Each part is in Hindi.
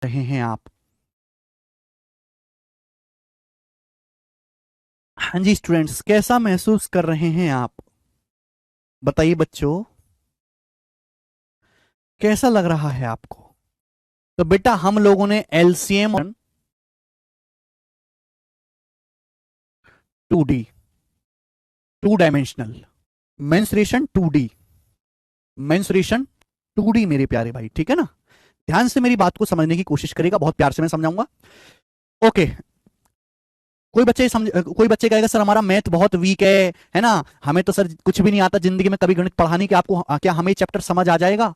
रहे हैं आप? हाँ जी स्टूडेंट्स, कैसा महसूस कर रहे हैं आप? बताइए बच्चों, कैसा लग रहा है आपको? तो बेटा हम लोगों ने LCM 2D, 2 dimensional mensuration 2D, mensuration 2D मेरे प्यारे भाई, ठीक है ना? ध्यान से मेरी बात को समझने की कोशिश करेगा, बहुत प्यार से मैं समझाऊंगा। ओके। कोई बच्चे कहेगा सर हमारा मैथ बहुत वीक है ना, हमें तो सर कुछ भी नहीं आता जिंदगी में, कभी गणित पढ़ाने के आपको क्या हमें चैप्टर समझ आ जाएगा?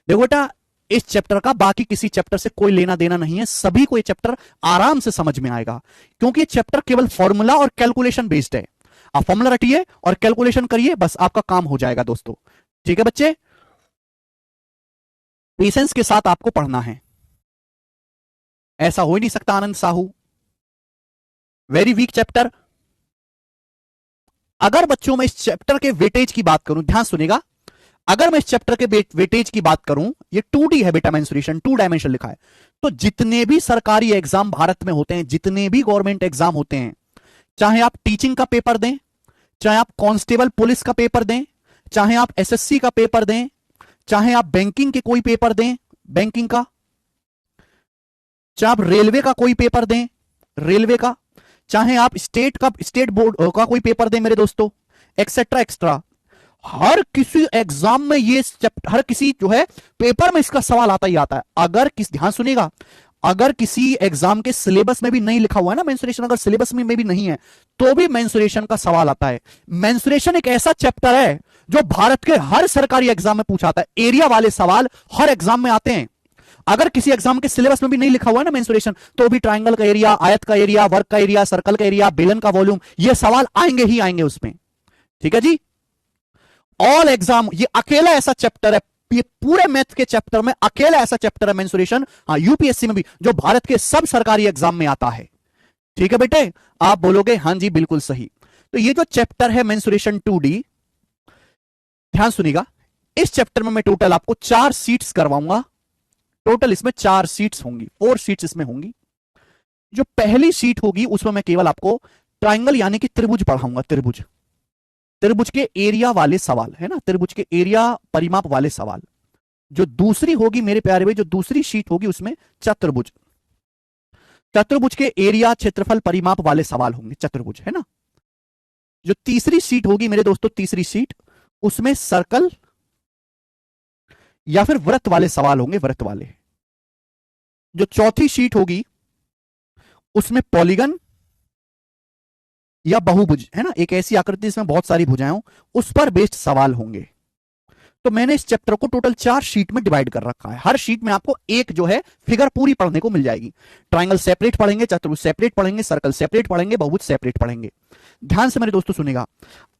देखो बेटा, इस चैप्टर का बाकी किसी चैप्टर से कोई लेना देना नहीं है, सभी को ये चैप्टर आराम से समझ में आएगा, क्योंकि ये चैप्टर केवल फॉर्मूला और कैलकुलेशन बेस्ड है। आप फॉर्मूला रटिए और कैलकुलेशन करिए, बस आपका काम हो जाएगा दोस्तों। ठीक है बच्चे, पेशेंस के साथ आपको पढ़ना है, ऐसा हो ही नहीं सकता आनंद साहू, वेरी वीक चैप्टर। अगर बच्चों में इस चैप्टर के वेटेज की बात करूं, ध्यान सुनेगा, अगर मैं इस चैप्टर के वेटेज की बात करूं, ये 2D है बेटा, मेंसुरेशन 2 डायमेंशन लिखा है, तो जितने भी सरकारी एग्जाम भारत में होते हैं, जितने भी गवर्नमेंट एग्जाम होते हैं, चाहे आप टीचिंग का पेपर दें, चाहे आप कांस्टेबल पुलिस का पेपर दें, चाहे आप एसएससी का पेपर दें, चाहे आप बैंकिंग के कोई पेपर दें, बैंकिंग का, चाहे आप रेलवे का कोई पेपर दें, रेलवे का, चाहे आप स्टेट बोर्ड का कोई पेपर दें मेरे दोस्तों, एक्सेट्रा एक्स्ट्रा, हर किसी एग्जाम में ये हर किसी जो है पेपर में इसका सवाल आता ही आता है। अगर ध्यान सुनिएगा, अगर किसी एग्जाम के सिलेबस में भी नहीं लिखा हुआ है ना मेंसुरेशन, अगर सिलेबस में भी नहीं है तो भी मेंसुरेशन का सवाल आता है। मेंसुरेशन एक ऐसा चैप्टर है जो भारत के हर सरकारी एग्जाम में पूछा आता है, एरिया वाले सवाल हर एग्जाम में आते हैं। अगर किसी एग्जाम के सिलेबस में भी नहीं लिखा हुआ है ना मेंसुरेशन, तो भी ट्राइंगल का एरिया, आयत का एरिया, वर्ग का एरिया, सर्कल का एरिया, बेलन का वॉल्यूम, ये सवाल आएंगे ही आएंगे उसमें। ठीक है जी, ऑल एग्जाम, ये अकेला ऐसा चैप्टर है, ये पूरे मैथ के चैप्टर में अकेला ऐसा चैप्टर है मेंसुरेशन, हाँ यूपीएससी में भी, जो भारत के सब सरकारी एग्जाम में आता है। ठीक है बेटे, आप बोलोगे हाँ जी बिल्कुल सही। तो ये जो चैप्टर है मेंसुरेशन 2D, ध्यान सुनिएगा, इस चैप्टर में मैं टोटल आपको 4 सीट्स करवाऊंगा, टोटल इसमें 4 सीट्स होंगी, 4 सीट्स इसमें होंगी। जो पहली सीट होगी उसमें मैं केवल आपको ट्राइंगल यानी कि त्रिभुज पढ़ाऊंगा, त्रिभुज, त्रिभुज के एरिया वाले सवाल है ना, त्रिभुज के एरिया परिमाप वाले सवाल। जो दूसरी होगी मेरे प्यारे भाई, जो दूसरी शीट होगी उसमें चतुर्भुज, चतुर्भुज के एरिया क्षेत्रफल परिमाप वाले सवाल होंगे, चतुर्भुज है ना। जो तीसरी सीट होगी मेरे दोस्तों, तीसरी सीट, उसमें सर्कल या फिर वृत्त वाले सवाल होंगे, वृत्त वाले। जो चौथी सीट होगी उसमें पॉलीगन या बहुभुज है ना, एक ऐसी आकृति जिसमें बहुत सारी भुजाएं हो, उस पर बेस्ड सवाल होंगे। तो मैंने इस चैप्टर को टोटल 4 शीट में डिवाइड कर रखा है, हर शीट में आपको एक जो है फिगर पूरी पढ़ने को मिल जाएगी। ट्राइंगल सेपरेट पढ़ेंगे, चतुर्भुज सेपरेट पढ़ेंगे, सर्कल सेपरेट पढ़ेंगे, बहुभुज सेपरेट पढ़ेंगे। ध्यान से मेरे दोस्तों सुनेगा,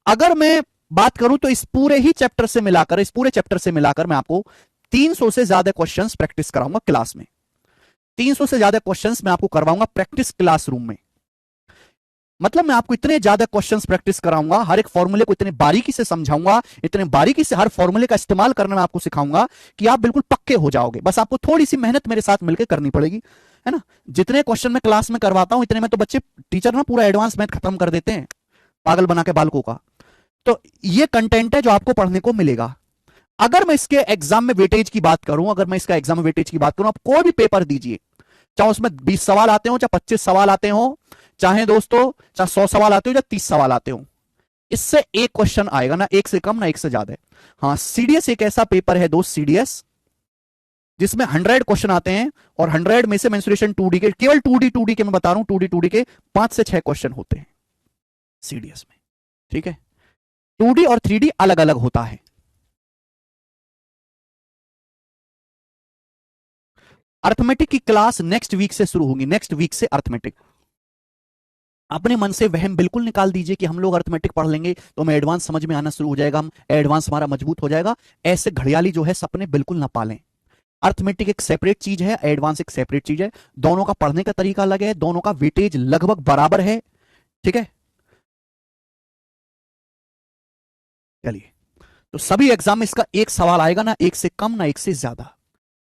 अगर मैं बात करूं तो इस पूरे ही चैप्टर से मिलाकर, इस पूरे चैप्टर से मिलाकर मैं आपको 300 से ज्यादा क्वेश्चंस प्रैक्टिस कराऊंगा क्लास में, 300 से ज्यादा क्वेश्चंस मैं आपको करवाऊंगा प्रैक्टिस क्लासरूम में। मतलब मैं आपको इतने ज्यादा क्वेश्चंस प्रैक्टिस कराऊंगा, हर एक फॉर्मूले को इतने बारीकी से समझाऊंगा, इतने बारीकी से हर फॉर्मूले का इस्तेमाल करना मैं आपको सिखाऊंगा कि आप बिल्कुल पक्के हो जाओगे। बस आपको थोड़ी सी मेहनत मेरे साथ मिलकर करनी पड़ेगी, है ना। जितने क्वेश्चन मैं क्लास में करवाता हूं इतने में तो बच्चे, टीचर ना पूरा एडवांस मैथ खत्म कर देते हैं, पागल बना के बालकों का। तो ये कंटेंट है जो आपको पढ़ने को मिलेगा। अगर मैं इसके एग्जाम में वेटेज की बात करूं, अगर मैं इसका एग्जाम में वेटेज की बात करूं, आप कोई भी पेपर दीजिए, चाहे उसमें 20 सवाल आते हो, चाहे 25 सवाल आते हो, चाहे दोस्तों चाहे 100 सवाल आते हो, या 30 सवाल आते हो, इससे एक क्वेश्चन आएगा, ना एक से कम ना एक से ज्यादा। हाँ, सीडीएस एक ऐसा पेपर है दोस्त, सीडीएस, जिसमें 100 क्वेश्चन आते हैं, और 100 में से मेंसुरेशन 2D के, केवल 2D के मैं बता रहा हूं, 2D के 5 से 6 क्वेश्चन होते हैं सीडीएस में। ठीक है, 2D और 3D अलग अलग होता है। अर्थमेटिक की क्लास नेक्स्ट वीक से शुरू होगी, नेक्स्ट वीक से अर्थमेटिक। अपने मन से वहम बिल्कुल निकाल दीजिए कि हम लोग अर्थमेटिक पढ़ लेंगे तो हमें एडवांस समझ में आना शुरू हो जाएगा, हम एडवांस हमारा मजबूत हो जाएगा, ऐसे घड़ियाली जो है सपने बिल्कुल ना पालें। अर्थमेटिक एक सेपरेट चीज है, एडवांस एक सेपरेट चीज है, दोनों का पढ़ने का तरीका अलग है, दोनों का वेटेज लगभग बराबर है। ठीक है, चलिए, तो सभी एग्जाम में इसका एक सवाल आएगा, ना एक से कम ना एक से ज्यादा।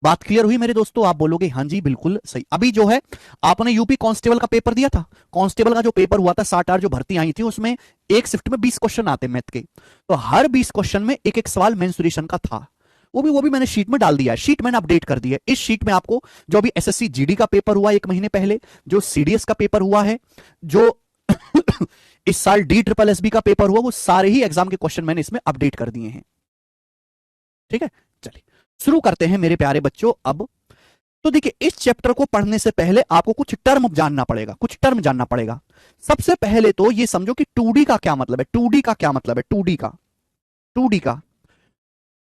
बात क्लियर हुई मेरे दोस्तों? आप बोलोगे हाँ जी बिल्कुल सही। अभी जो है आपने यूपी कांस्टेबल का पेपर दिया था, कांस्टेबल का जो पेपर हुआ था 60 जो भर्ती आई थी, उसमें एक शिफ्ट में 20 क्वेश्चन आते हैं मैथ के, तो हर 20 क्वेश्चन में एक एक सवाल मेंसुरेशन का था। वो भी मैंने शीट में डाल दिया है, शीट मैंने अपडेट कर दी है। इस शीट में आपको जो अभी एसएससी जीडी का पेपर हुआ 1 महीने पहले, जो सीडीएस का पेपर हुआ है, जो इस साल डी ट्रिपल एसबी का पेपर हुआ, वो सारे ही एग्जाम के क्वेश्चन मैंने इसमें अपडेट कर दिए हैं। ठीक है, चलिए शुरू करते हैं मेरे प्यारे बच्चों। अब तो देखिए, इस चैप्टर को पढ़ने से पहले आपको कुछ टर्म जानना पड़ेगा, कुछ टर्म जानना पड़ेगा। सबसे पहले तो ये समझो कि 2D का क्या मतलब है। 2D का क्या मतलब है? 2D का 2D का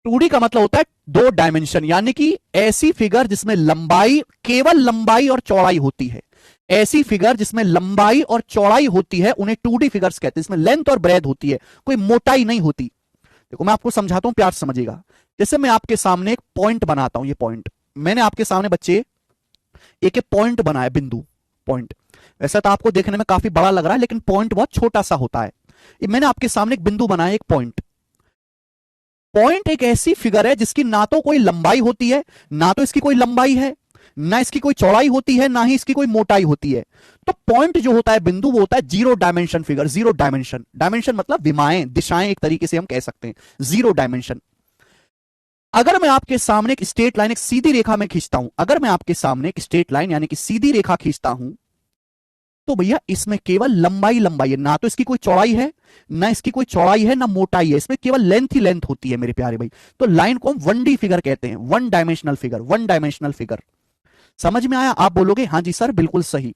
2D का मतलब होता है 2 डायमेंशन, यानी कि ऐसी फिगर जिसमें लंबाई, केवल लंबाई और चौड़ाई होती है। ऐसी फिगर जिसमें लंबाई और चौड़ाई होती है उन्हें 2D फिगर्स कहते हैं। इसमें लेंथ और ब्रेथ होती है, कोई मोटाई नहीं होती। देखो मैं आपको समझाता हूं, प्यार से समझिएगा। जैसे मैं आपके सामने एक पॉइंट बनाता हूं, ये पॉइंट मैंने आपके सामने बच्चे एक एक पॉइंट बनाया, बिंदु, पॉइंट। वैसा तो आपको देखने में काफी बड़ा लग रहा है, लेकिन पॉइंट बहुत छोटा सा होता है। ये मैंने आपके सामने एक बिंदु बनाया, एक पॉइंट। पॉइंट एक ऐसी फिगर है जिसकी ना तो कोई लंबाई होती है, ना तो इसकी कोई लंबाई है, ना इसकी कोई चौड़ाई होती है, ना ही इसकी कोई मोटाई होती है। तो पॉइंट जो होता है, बिंदु, वो होता है 0 डायमेंशन फिगर। 0 डायमेंशन, डायमेंशन मतलब विमाएं, दिशाएं, एक तरीके से हम कह सकते हैं 0 डायमेंशन। अगर मैं आपके सामने एक स्ट्रेट लाइन, एक सीधी रेखा में खींचता हूं, अगर मैं आपके सामने एक स्ट्रेट लाइन यानी कि सीधी रेखा खींचता हूं, तो भैया इसमें केवल लंबाई लंबाई है, ना तो इसकी कोई चौड़ाई है, ना इसकी कोई चौड़ाई है, ना मोटाई है, इसमें केवल लेंथ ही लेंथ होती है मेरे प्यारे भाई। तो लाइन को हम 1D फिगर कहते हैं, 1 डायमेंशनल फिगर, 1 डायमेंशनल फिगर। समझ में आया? आप बोलोगे हाँ जी सर बिल्कुल सही।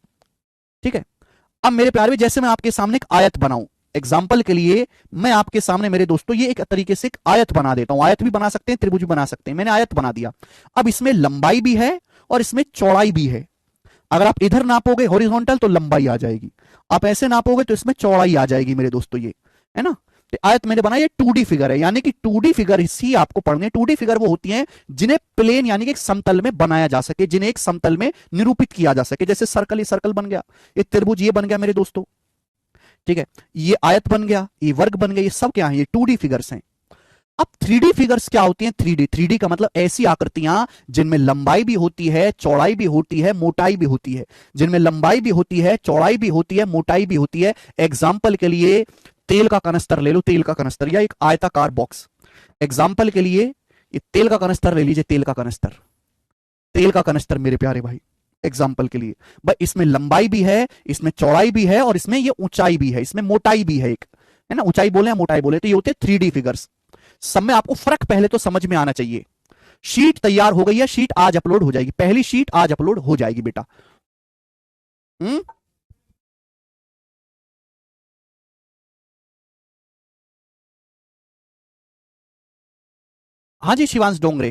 ठीक है, अब मेरे प्यारे भाई, जैसे मैं आपके सामने एक आयत बनाऊं, एग्जाम्पल के लिए मैं आपके सामने मेरे दोस्तों ये एक तरीके से एक आयत बना देता हूं। आयत भी बना सकते हैं, त्रिभुज भी बना सकते हैं। मैंने आयत बना दिया। अब इसमें लंबाई भी है और इसमें चौड़ाई भी है। अगर आप इधर नापोगे हॉरिजॉन्टल तो लंबाई आ जाएगी, आप ऐसे नापोगे तो इसमें चौड़ाई आ जाएगी मेरे दोस्तों, ये है ना। तो आयत मैंने बनाया, ये 2D फिगर है, यानी कि 2D फिगर ही आपको पढ़ने। 2D फिगर वो होती हैं जिन्हें प्लेन यानी कि एक समतल में बनाया जा सके, जिन्हें एक समतल में निरूपित किया जा सके। जैसे सर्कल, ये सर्कल बन गया, ये त्रिभुज ये बन गया मेरे दोस्तों। ठीक है, ये आयत बन गया, ये वर्ग बन गया, ये सब क्या है? ये 2D फिगर्स हैं। अब 3D फिगर्स क्या होती हैं? 3D का मतलब ऐसी आकृतियां जिनमें लंबाई भी होती है, चौड़ाई भी होती है, मोटाई भी होती है। जिनमें लंबाई भी होती है, चौड़ाई भी होती है, मोटाई भी होती है। एग्जाम्पल के लिए तेल का कनस्तर ले लो, तेल का कनस्तर, या एक आयताकार बॉक्स। एग्जाम्पल के लिए ये तेल का कनस्तर ले लीजिए, तेल का कनस्तर, तेल का कनस्तर मेरे प्यारे भाई। एग्जाम्पल के लिए भाई, इसमें लंबाई भी है, इसमें चौड़ाई भी है, और इसमें ये ऊंचाई भी है, इसमें मोटाई भी है, एक है ना। ऊंचाई बोले या मोटाई बोले, तो ये होते हैं 3D फिगर्स। सब में आपको फर्क पहले तो समझ में आना चाहिए। शीट तैयार हो गई है, शीट आज अपलोड हो जाएगी, पहली शीट आज अपलोड हो जाएगी बेटा। हम्म, हाँ जी शिवांश डोंगरे,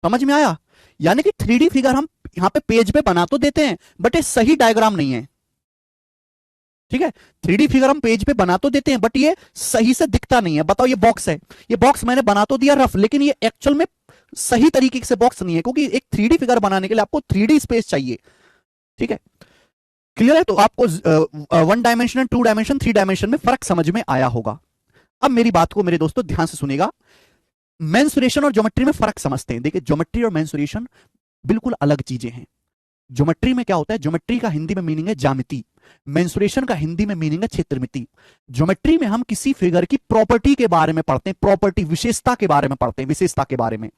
समझ में आया? यानी कि 3D फिगर हम यहां पे पेज पे बना तो देते हैं, बट ये सही डायग्राम नहीं है। ठीक है, 3D फिगर हम पेज पे बना तो देते हैं, बट ये सही से दिखता नहीं है। बताओ, ये बॉक्स है, ये बॉक्स मैंने बना तो दिया रफ, लेकिन ये एक्चुअल में सही तरीके से बॉक्स नहीं है, क्योंकि एक 3D फिगर बनाने के लिए आपको 3D स्पेस चाहिए। ठीक है, क्लियर है? तो आपको 1 डायमेंशन, 2 डायमेंशन, 3 डायमेंशन में फर्क समझ में आया होगा। अब मेरी बात को मेरे दोस्तों ध्यान से सुनेगा। मेंसुरेशन और ज्योमेट्री में फर्क समझते हैं। देखिए, ज्योमेट्री और मेंसुरेशन बिल्कुल अलग चीजें हैं। ज्योमेट्री में क्या होता है? ज्योमेट्री का हिंदी में मीनिंग है ज्यामिति, मेंसुरेशन का हिंदी में मीनिंग है क्षेत्रमिति। ज्योमेट्री में हम किसी फिगर की प्रॉपर्टी के बारे में पढ़ते हैं, प्रॉपर्टी, विशेषता के बारे में पढ़ते हैं, विशेषता के बारे में।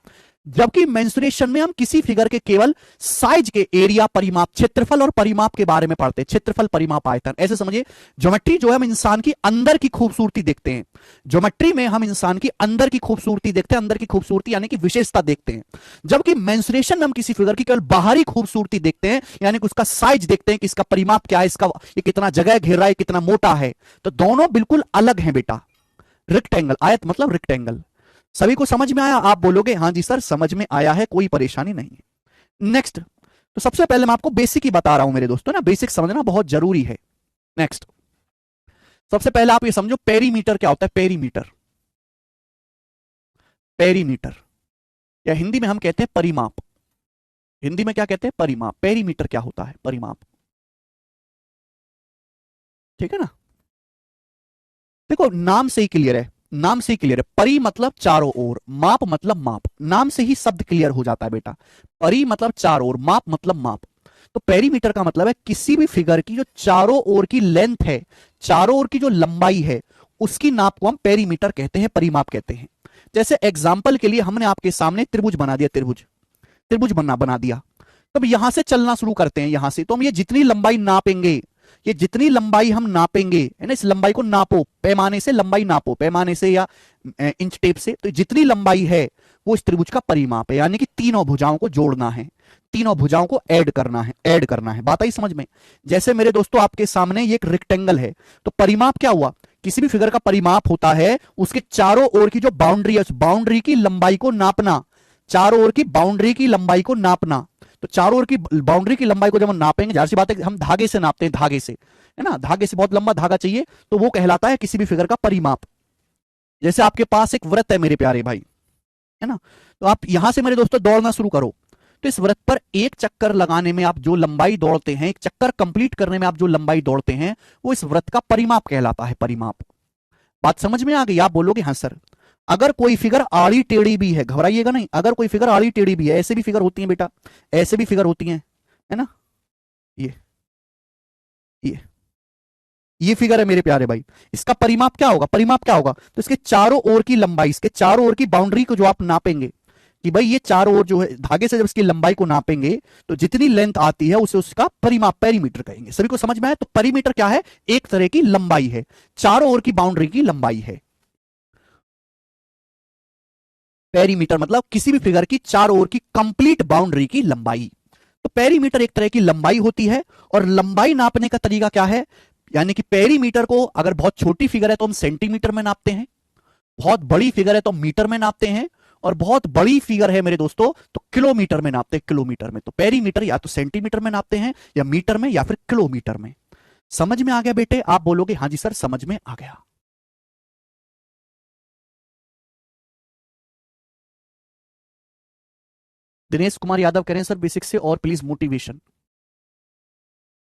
जबकि मेंसुरेशन में हम किसी फिगर के केवल साइज के, एरिया, परिमाप, क्षेत्रफल और परिमाप के बारे में पढ़ते हैं, क्षेत्रफल, परिमाप, आयतन। ऐसे समझिए, ज्योमेट्री जो है हम इंसान की अंदर की खूबसूरती देखते हैं। ज्योमेट्री में हम इंसान की अंदर की खूबसूरती देखते हैं, अंदर की खूबसूरती यानी कि विशेषता देखते हैं। जबकि मेंसुरेशन में हम किसी फिगर की केवल बाहरी खूबसूरती देखते हैं, यानी कि उसका साइज देखते हैं कि इसका परिमाप क्या है, इसका ये कितना जगह घेर रहा है, कितना मोटा है। तो दोनों बिल्कुल अलग हैं बेटा। रेक्टेंगल, आयत मतलब रेक्टेंगल। सभी को समझ में आया? आप बोलोगे हाँ जी सर समझ में आया है, कोई परेशानी नहीं है। नेक्स्ट, तो सबसे पहले मैं आपको बेसिक ही बता रहा हूं मेरे दोस्तों ना, बेसिक समझना बहुत जरूरी है। नेक्स्ट, सबसे पहले आप ये समझो पेरीमीटर क्या होता है। पेरीमीटर, पेरीमीटर या हिंदी में हम कहते हैं परिमाप। हिंदी में क्या कहते हैं? परिमाप। पेरीमीटर क्या होता है? परिमाप। ठीक है ना? देखो नाम से ही क्लियर है, नाम से ही क्लियर है। परि मतलब चारों ओर, माप मतलब माप, नाम से ही शब्द क्लियर हो जाता है बेटा। परि मतलब चारों ओर, माप मतलब माप। तो पेरीमीटर का मतलब है किसी भी फिगर की जो चारों ओर की लेंथ है, चारों ओर की जो लंबाई है, उसकी नाप को हम पेरीमीटर कहते हैं, परिमाप कहते हैं। जैसे एग्जाम्पल के लिए हमने आपके सामने त्रिभुज बना दिया, त्रिभुज त्रिभुज बना दिया। तब यहां से चलना शुरू करते हैं, यहां से तो हम ये जितनी लंबाई नापेंगे, ये जितनी लंबाई हम नापेंगे, है ना, इस लंबाई को नापो, पैमाने से लंबाई नापो, पैमाने से या इंच टेप से, तो जितनी लंबाई है वो इस त्रिभुज का परिमाप है। यानी कि तीनों भुजाओं को जोड़ना है, तीनों भुजाओं को ऐड करना है, ऐड करना है। बात आई समझ में? जैसे मेरे दोस्तों आपके सामने ये एक रेक्टेंगल है, तो परिमाप क्या हुआ? किसी भी फिगर का परिमाप होता है उसके चारों ओर की जो बाउंड्री है, उस बाउंड्री की लंबाई को नापना, चारों ओर की बाउंड्री की लंबाई को नापना। तो चारों ओर की बाउंड्री की लंबाई को जब हम नापेंगे, जाहिर सी बात है हम धागे से नापते हैं, धागे से, है ना, धागे से बहुत लंबा धागा चाहिए, तो वो कहलाता है किसी भी फिगर का परिमाप। जैसे आपके पास एक वृत्त है मेरे प्यारे भाई, है ना, तो आप यहां से मेरे दोस्तों दौड़ना शुरू करो, तो इस वृत्त पर एक चक्कर लगाने में आप जो लंबाई दौड़ते हैं, एक चक्कर कंप्लीट करने में आप जो लंबाई दौड़ते हैं, वो इस वृत्त का परिमाप कहलाता है, परिमाप। बात समझ में आ गई? आप बोलोगे हाँ सर। अगर कोई फिगर आड़ी टेढ़ी भी है, घबराइएगा नहीं, अगर कोई फिगर आड़ी टेढ़ी भी है, ऐसे भी फिगर होती है बेटा, ऐसे भी फिगर होती हैं, है ना, ये ये ये फिगर है मेरे प्यारे भाई, इसका परिमाप क्या होगा? परिमाप क्या होगा? तो इसके चारों ओर की लंबाई, इसके चारों ओर की बाउंड्री को जो आप नापेंगे, कि भाई ये चारों ओर जो है धागे से जब इसकी लंबाई को नापेंगे, तो जितनी लेंथ आती है उसे उसका परिमाप, पेरीमीटर कहेंगे। सभी को समझ में आया? तो पेरीमीटर क्या है? एक तरह की लंबाई है, चारों ओर की बाउंड्री की लंबाई है। पेरीमीटर मतलब किसी भी फिगर की चारों ओर की कंप्लीट बाउंड्री की लंबाई। तो पेरीमीटर एक तरह की लंबाई होती है। और लंबाई नापने का तरीका क्या है? यानी कि पेरीमीटर को अगर बहुत छोटी फिगर है तो हम सेंटीमीटर में नापते हैं, बहुत बड़ी फिगर है तो मीटर में नापते हैं, और बहुत बड़ी फिगर है मेरे दोस्तों तो किलोमीटर में नापते हैं, किलोमीटर में। तो पेरीमीटर या तो सेंटीमीटर में नापते हैं, या मीटर में, या फिर किलोमीटर में। समझ में आ गया बेटे? आप बोलोगे हाँ जी सर समझ में आ गया। दिनेश कुमार यादव कह रहे हैं सर बेसिक से और प्लीज मोटिवेशन।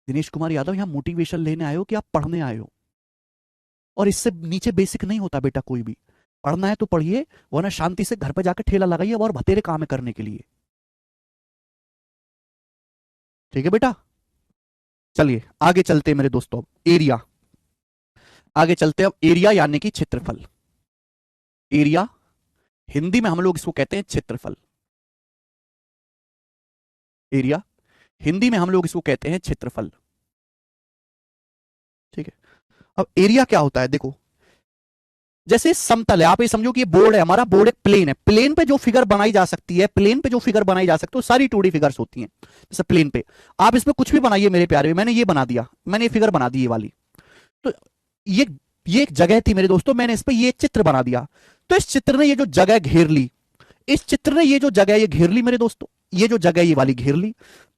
दिनेश कुमार यादव यहां मोटिवेशन लेने आए हो कि आप पढ़ने आए हो? और इससे नीचे बेसिक नहीं होता बेटा कोई भी। पढ़ना है तो पढ़िए, वरना शांति से घर पे जाकर ठेला लगाइए और बतेरे काम है करने के लिए। ठीक है बेटा, चलिए आगे चलते हैं मेरे दोस्तों। एरिया, आगे चलते हैं अब। एरिया यानी कि क्षेत्रफल। एरिया हिंदी में हम लोग इसको कहते हैं क्षेत्रफल। एरिया हिंदी में हम लोग इसको कहते हैं क्षेत्रफल। ठीक है, अब एरिया क्या होता है देखो, जैसे समतल है, आप ये समझो कि ये बोर्ड है, हमारा बोर्ड एक प्लेन है, प्लेन पे जो फिगर बनाई जा सकती है, प्लेन पे जो फिगर बनाई जा सकती है वो सारी 2D फिगर्स होती हैं। जैसे प्लेन पे आप इसमें कुछ भी बनाइए मेरे प्यारे, मैंने ये बना दिया, मैंने ये फिगर बना दी ये वाली, तो ये ये एक जगह थी मेरे दोस्तों, मैंने इस पे ये चित्र बना दिया, तो इस चित्र ने ये जो जगह घेर ली, इस चित्र ने ये जो जगह ये घेर ली मेरे दोस्तों, ये जो जगह ये वाली घेर ली,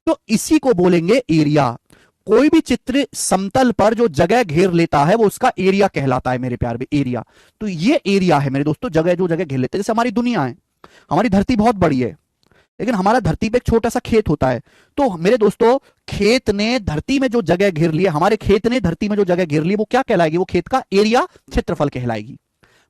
तो इसी को बोलेंगे एरिया। कोई भी चित्र समतल पर जो जगह घेर लेता है वो उसका एरिया कहलाता है मेरे प्यार में, एरिया। तो ये एरिया है मेरे दोस्तों, जगह जो जगह घेर लेते हैं। जैसे हमारी दुनिया है, हमारी धरती बहुत बड़ी है, लेकिन हमारा धरती पे एक छोटा सा खेत होता है, तो मेरे दोस्तों खेत ने धरती में जो जगह घेर ली है, हमारे खेत ने धरती में जो जगह घेर ली, वो क्या कहलाएगी? वो खेत का एरिया, क्षेत्रफल कहलाएगी।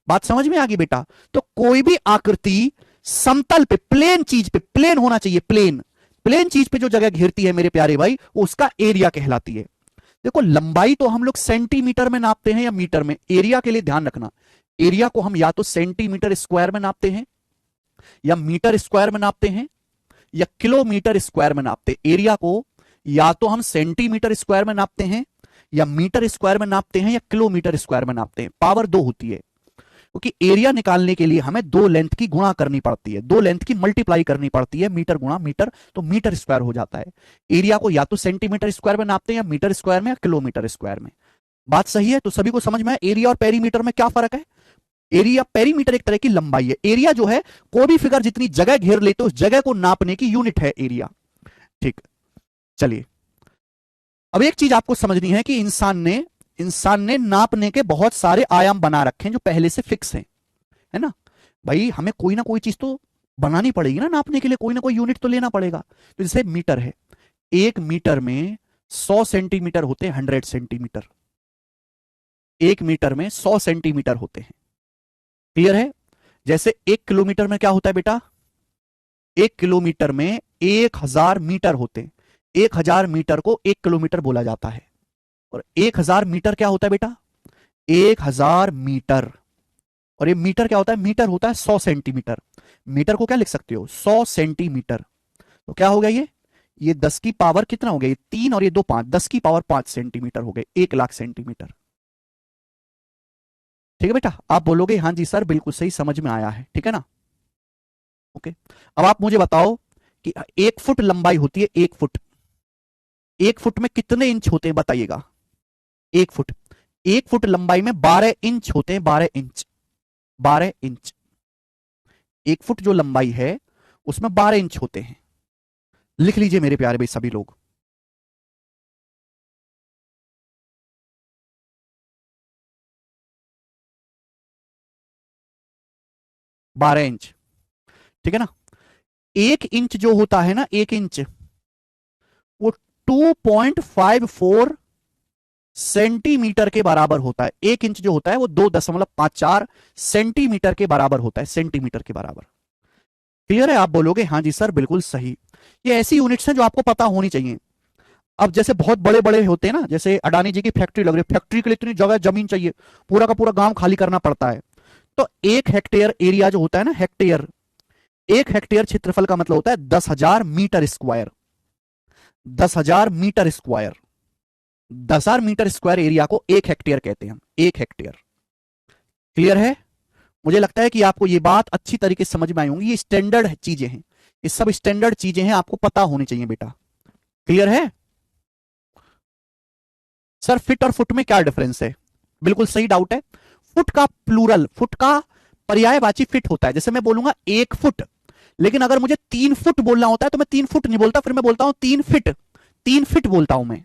बात समझ में आ गई बेटा? तो कोई भी आकृति समतल पे, प्लेन चीज पे, प्लेन होना चाहिए, प्लेन, प्लेन चीज पे जो जगह घेरती है मेरे प्यारे भाई, वो उसका एरिया कहलाती है। देखो लंबाई तो हम लोग सेंटीमीटर में नापते हैं या मीटर में, एरिया के लिए ध्यान रखना, एरिया को हम या तो सेंटीमीटर स्क्वायर में नापते हैं, या मीटर स्क्वायर में नापते हैं, या किलोमीटर स्क्वायर में नापते हैं। एरिया को या तो हम सेंटीमीटर स्क्वायर में नापते हैं, या मीटर स्क्वायर में नापते हैं, या किलोमीटर स्क्वायर में नापते हैं। पावर दो होती है, क्योंकि एरिया निकालने के लिए हमें दो लेंथ की गुणा करनी पड़ती है, दो लेंथ की मल्टीप्लाई करनी पड़ती है, मीटर गुणा मीटर, तो मीटर स्क्वायर हो जाता है। एरिया को या तो सेंटीमीटर स्क्वायर में नापते हैं, या मीटर स्क्वायर में, या किलोमीटर स्क्वायर में। बात सही है? तो सभी को समझ में है एरिया और पेरीमीटर में क्या फर्क है? एरिया, पेरीमीटर एक तरह की लंबाई है, एरिया जो है कोई भी फिगर जितनी जगह घेर लेते उस जगह को नापने की यूनिट है एरिया। ठीक, चलिए अब एक चीज आपको समझनी है कि इंसान ने नापने के बहुत सारे आयाम बना रखे हैं जो पहले से फिक्स हैं, है ना भाई? हमें कोई ना कोई चीज तो बनानी पड़ेगी ना नापने के लिए, कोई ना कोई यूनिट तो लेना पड़ेगा। तो जैसे मीटर है, एक मीटर में 100 सेंटीमीटर होते हैं, 100 सेंटीमीटर, एक मीटर में 100 सेंटीमीटर होते हैं। क्लियर है? जैसे 1 किलोमीटर में क्या होता है बेटा, 1 किलोमीटर में 1000 मीटर होते हैं। 1000 मीटर को 1 किलोमीटर बोला जाता है। और 1000 मीटर क्या होता है बेटा, 1000 मीटर। और ये मीटर क्या होता है, मीटर होता है 100 सेंटीमीटर। मीटर को क्या लिख सकते हो, 100 सेंटीमीटर। तो क्या हो गया ये 10 की पावर कितना हो गया, ये 3 और ये 2 5, 10 की पावर 5 सेंटीमीटर हो गए, 1 लाख सेंटीमीटर। ठीक है बेटा, आप बोलोगे हाँ जी सर बिल्कुल सही, समझ में आया है, ठीक है ना? ओके। अब आप मुझे बताओ कि 1 फुट लंबाई होती है, 1 फुट। 1 फुट में कितने इंच होते हैं बताइएगा? 1 फुट, 1 फुट लंबाई में 12 इंच होते हैं, 12 इंच। 12 इंच। 1 फुट जो लंबाई है उसमें 12 इंच होते हैं। लिख लीजिए मेरे प्यारे भाई सभी लोग। 12 इंच। ठीक है ना? 1 इंच जो होता है ना, 1 इंच, वो 2.54 सेंटीमीटर के बराबर होता है। 1 इंच जो होता है वो 2.54 सेंटीमीटर के बराबर होता है, सेंटीमीटर के बराबर। क्लियर है? आप बोलोगे हाँ जी सर बिल्कुल सही। ये ऐसी यूनिट्स हैं जो आपको पता होनी चाहिए। अब जैसे बहुत बड़े बड़े होते हैं ना, जैसे अडानी जी की फैक्ट्री लग रही है, फैक्ट्री के लिए इतनी जगह जमीन चाहिए, पूरा का पूरा गांव खाली करना पड़ता है। तो 1 हेक्टेयर एरिया जो होता है ना, हेक्टेयर, 1 हेक्टेयर क्षेत्रफल का मतलब होता है 10,000 metre square. 10,000 metre square. 10,000 metre square area को 1 हेक्टेयर कहते हैं हम, 1 हेक्टेयर। क्लियर है? मुझे लगता है कि आपको ये बात अच्छी तरीके से समझ में आई होंगी। ये स्टैंडर्ड चीजें हैं, ये सब स्टैंडर्ड चीजें हैं, आपको पता होनी चाहिए बेटा। क्लियर है? सर फिट और फुट में क्या डिफरेंस है? बिल्कुल सही डाउट है। फुट का प्लूरल, फुट का पर्यायवाची फिट होता है। जैसे मैं बोलूंगा 1 फुट, लेकिन अगर मुझे 3 फुट बोलना होता है तो मैं 3 फुट नहीं बोलता, फिर मैं बोलता हूं 3 फिट। 3 फिट बोलता हूं मैं।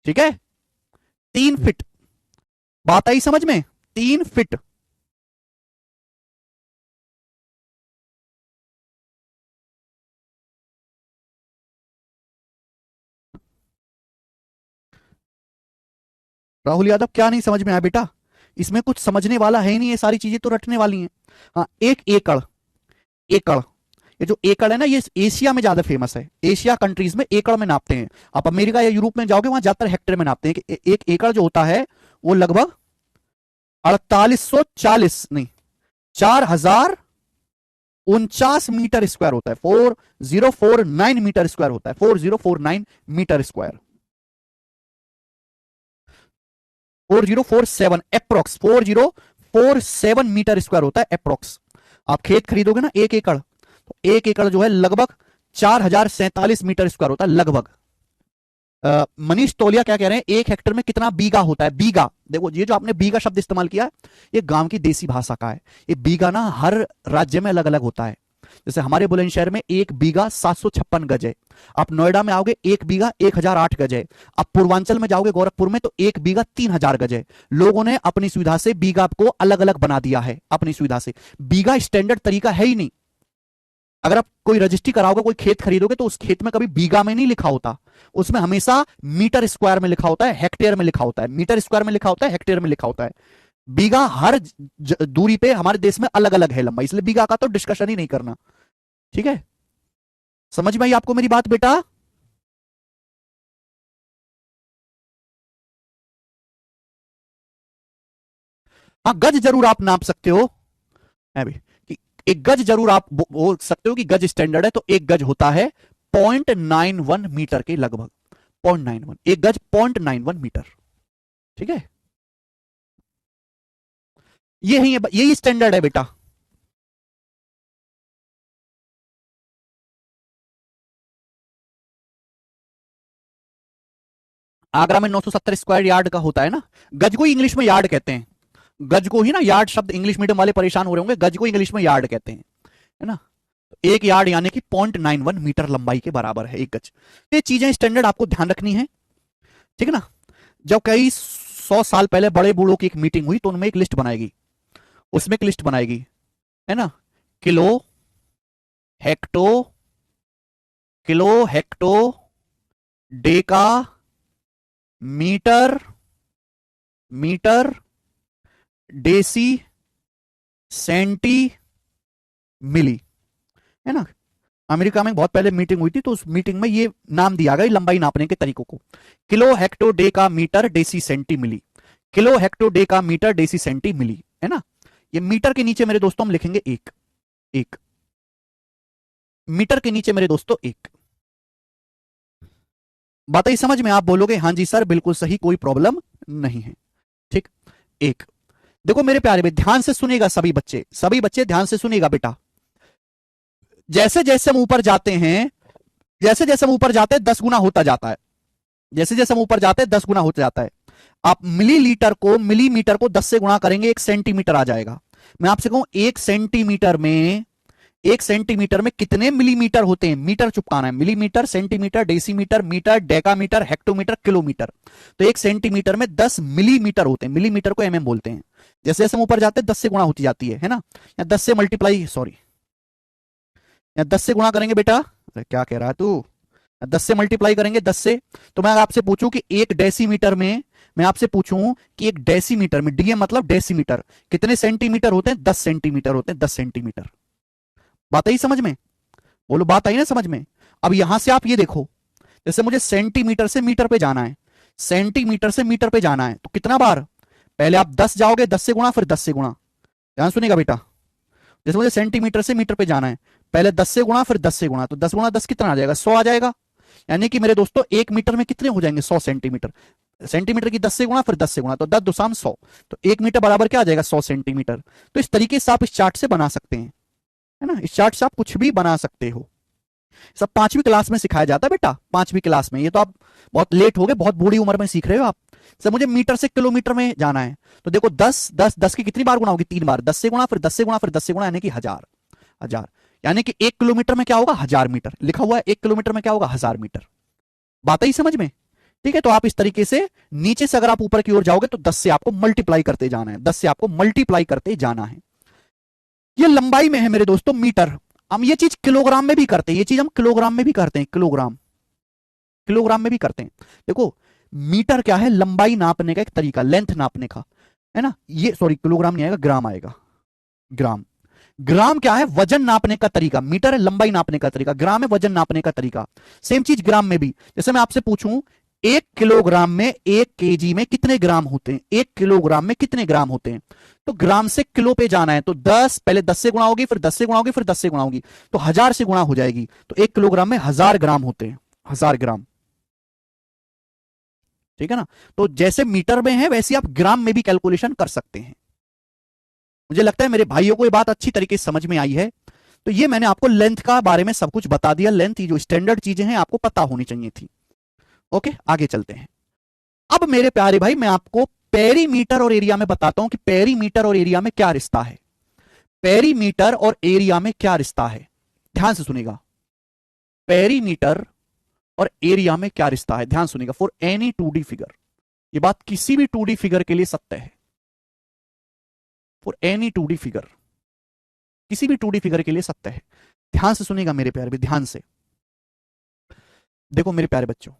ठीक है? 3 फिट। बात आई समझ में? 3 फिट। राहुल यादव क्या नहीं समझ में आया बेटा? इसमें कुछ समझने वाला है ही नहीं, ये सारी चीजें तो रटने वाली हैं। हाँ, 1 एकड़। एकड़, ये जो एकड़ है ना, ये एशिया में ज्यादा फेमस है। एशिया कंट्रीज में एकड़ में नापते हैं। आप अमेरिका या यूरोप में जाओगे, वहां ज्यादातर हेक्टेयर में नापते हैं कि एक एकड़ जो होता है वो लगभग 4840 नहीं, 4049 मीटर स्क्वायर होता है। 4049 मीटर स्क्वायर होता है, 4049 metre square. 4047 approx, 4047 metre square होता है अप्रोक्स। आप खेत खरीदोगे ना 1 एकड़, तो 1 एकड़ जो है लगभग 4047 मीटर स्क्वायर होता है लगभग। मनीष तोलिया क्या कह रहे हैं, 1 हेक्टेयर में कितना बीघा होता है? बीघा, देखो ये जो आपने बीघा शब्द इस्तेमाल किया, ये गांव की देसी भाषा का है। ये बीघा ना हर राज्य में अलग अलग होता है। जैसे हमारे बुलंदशहर में 1 बीघा 756 गज है। आप नोएडा में आओगे 1 बीघा 1008 गज है। आप पूर्वांचल में जाओगे गोरखपुर में तो 1 बीघा 3000 गज है। लोगों ने अपनी सुविधा से बीघा को अलग अलग बना दिया है, अपनी सुविधा से। बीघा स्टैंडर्ड तरीका है ही नहीं। अगर आप कोई रजिस्ट्री कराओगे, कोई खेत खरीदोगे, तो उस खेत में कभी बीघा में नहीं लिखा होता, उसमें हमेशा मीटर स्क्वायर में लिखा होता है, हेक्टेयर में लिखा होता है। मीटर स्क्वायर में लिखा होता है, हेक्टेयर में लिखा होता है। बीघा हर दूरी पे हमारे देश में अलग अलग है लंबाई, इसलिए बीघा का तो डिस्कशन ही नहीं करना। ठीक है? समझ में आई आपको मेरी बात बेटा? हाँ, गज जरूर आप नाप सकते हो है भी, कि एक गज जरूर आप बोल सकते हो कि गज स्टैंडर्ड है। तो एक गज होता है 0.91 मीटर के लगभग। 0.91, एक गज 0.91 मीटर। ठीक है? यही स्टैंडर्ड है बेटा। आगरा में 970 स्क्वायर यार्ड का होता है ना। गज को ही इंग्लिश में यार्ड कहते हैं। गज को ही ना, यार्ड शब्द इंग्लिश मीडियम वाले परेशान हो रहे होंगे, गज को इंग्लिश में यार्ड कहते हैं, है ना? एक यार्ड यानी कि 0.91 मीटर लंबाई के बराबर है एक गज। ये चीजें स्टैंडर्ड आपको ध्यान रखनी है। ठीक है ना? जब कई 100 साल पहले बड़े बूढ़ों की एक मीटिंग हुई तो उनमें एक लिस्ट बनाएगी, उसमें एक लिस्ट बनाएगी, है ना? Kilo, hecto, kilo, hecto, deca, metre, metre, deci, centi milli, है ना। अमेरिका में बहुत पहले मीटिंग हुई थी, तो उस मीटिंग में ये नाम दिया गया लंबाई नापने के तरीकों को। Kilo hecto deca metre deci centi milli, kilo hecto deca metre deci centi milli, है ना। ये मीटर के नीचे मेरे दोस्तों हम लिखेंगे एक, एक मीटर के नीचे मेरे दोस्तों एक। बात ही समझ में, आप बोलोगे हाँ जी सर बिल्कुल सही, कोई प्रॉब्लम नहीं है, ठीक। एक, देखो मेरे प्यारे बेटे ध्यान से सुनेगा, सभी बच्चे ध्यान से सुनेगा बेटा। जैसे जैसे हम ऊपर जाते हैं, जैसे जैसे हम ऊपर जाते हैं 10 गुना होता जाता है, जैसे जैसे हम ऊपर जाते हैं 10 गुना होता जाता है। आप मिलीलीटर को मिलीमीटर को 10 से गुणा करेंगे, 1 सेंटीमीटर आ जाएगा। मैं आपसे कहूं 1 सेंटीमीटर में, 1 सेंटीमीटर में कितने मिलीमीटर होते हैं, मीटर चुपकाना है, millimetre, centimetre, decimetre, metre, decametre, hectometre, kilometre. तो 1 सेंटीमीटर में 10 मिलीमीटर होते हैं, मिलीमीटर को एमएम बोलते हैं। जैसे जैसे हम ऊपर जाते हैं 10 से गुणा होती जाती है ना, या 10 से मल्टीप्लाई, सॉरी, या 10 से गुणा करेंगे बेटा, क्या कह रहा है तू, 10 से मल्टीप्लाई करेंगे 10 से। तो मैं आपसे पूछूं कि एक डेसीमीटर में, मैं आपसे पूछूं कि एक डेसीमीटर में, डीएम मतलब डेसीमीटर, कितने सेंटीमीटर होते हैं, 10 सेंटीमीटर होते हैं, 10 सेंटीमीटर। बात आई समझ में, बोलो बात आई ना समझ में। अब यहां से आप ये देखो, जैसे मुझे सेंटीमीटर से मीटर पे जाना है, सेंटीमीटर से मीटर पे जाना है, तो कितना बार, पहले आप 10 जाओगे, 10 से गुणा, फिर 10 से गुणा। ध्यान सुनिएगा बेटा, जैसे मुझे सेंटीमीटर से मीटर पे जाना है, पहले 10 से गुणा, फिर 10 से गुणा, तो 10 गुणा 10 कितना आ जाएगा, 100 आ जाएगा। यानी कि मेरे दोस्तों 1 मीटर में कितने हो जाएंगे, 100 सेंटीमीटर। सेंटीमीटर की 10 से गुणा, फिर 10 से गुणा, तो 10 दुसाम 100, तो 1 मीटर बराबर क्या आ जाएगा, 100 सेंटीमीटर। तो इस तरीके से आप इस चार्ट से बना सकते हैं, है ना, इस चार्ट से आप कुछ भी बना सकते हो। सब 5वीं क्लास में सिखाया जाता है बेटा, 5वीं क्लास में। ये तो आप बहुत लेट हो गए, बहुत बूढ़ी उम्र में सीख रहे हो आप। सर मुझे मीटर से किलोमीटर में जाना है, तो देखो 10 10 10 की कितनी बार गुणा होगी, 3 बार, 10 से गुणा, फिर 10 से गुणा, फिर 10 से गुणा, यानी कि 1000, 1000। यानी कि 1 किलोमीटर में क्या होगा, 1000 मीटर लिखा हुआ है, 1 किलोमीटर में क्या होगा, 1000 मीटर। बात ही समझ में, ठीक है। तो आप इस तरीके से नीचे से अगर आप ऊपर की ओर जाओगे तो 10 से आपको मल्टीप्लाई करते जाना है, 10 से आपको मल्टीप्लाई करते जाना है। ये लंबाई में है मेरे दोस्तों मीटर। हम ये चीज किलोग्राम में भी करते हैं, ये चीज हम किलोग्राम में भी करते हैं, किलोग्राम, किलोग्राम में भी करते हैं। देखो मीटर क्या है, लंबाई नापने का एक तरीका, लेंथ नापने का, है ना। ये सॉरी किलोग्राम नहीं आएगा, ग्राम आएगा, ग्राम। ग्राम क्या है, वजन नापने का तरीका। मीटर है लंबाई नापने का तरीका, ग्राम है वजन नापने का तरीका। सेम चीज ग्राम में भी। जैसे मैं आपसे पूछूं 1 किलोग्राम में, 1 केजी में कितने ग्राम होते हैं, 1 किलोग्राम में कितने ग्राम होते हैं, तो ग्राम से किलो पे जाना है, तो 10, पहले 10 से गुणा होगी, फिर 10 से गुणा होगी, फिर 10 से गुणा होगी, तो 1000 से गुणा हो जाएगी। तो 1 किलोग्राम में 1000 ग्राम होते हैं, 1000 ग्राम, ठीक है ना। तो जैसे मीटर में है वैसे आप ग्राम में भी कैलकुलेशन कर सकते हैं। मुझे लगता है मेरे भाइयों को ये बात अच्छी तरीके से समझ में आई है। तो ये मैंने आपको लेंथ का बारे में सब कुछ बता दिया, लेंथ जो स्टैंडर्ड चीजें हैं आपको पता होनी चाहिए थी। ओके आगे चलते हैं। अब मेरे प्यारे भाई मैं आपको पेरीमीटर और एरिया में बताता हूं कि पेरीमीटर और एरिया में क्या रिश्ता है, पेरीमीटर और एरिया में क्या रिश्ता है। ध्यान से सुनेगा, पेरीमीटर और एरिया में क्या रिश्ता है, ध्यान सुनेगा। फॉर एनी 2D फिगर, ये बात किसी भी 2D फिगर के लिए सत्य है। फॉर एनी 2D फिगर, किसी भी 2D फिगर के लिए सत्य है। ध्यान से सुनेगा मेरे प्यारे, ध्यान से देखो मेरे प्यारे बच्चों,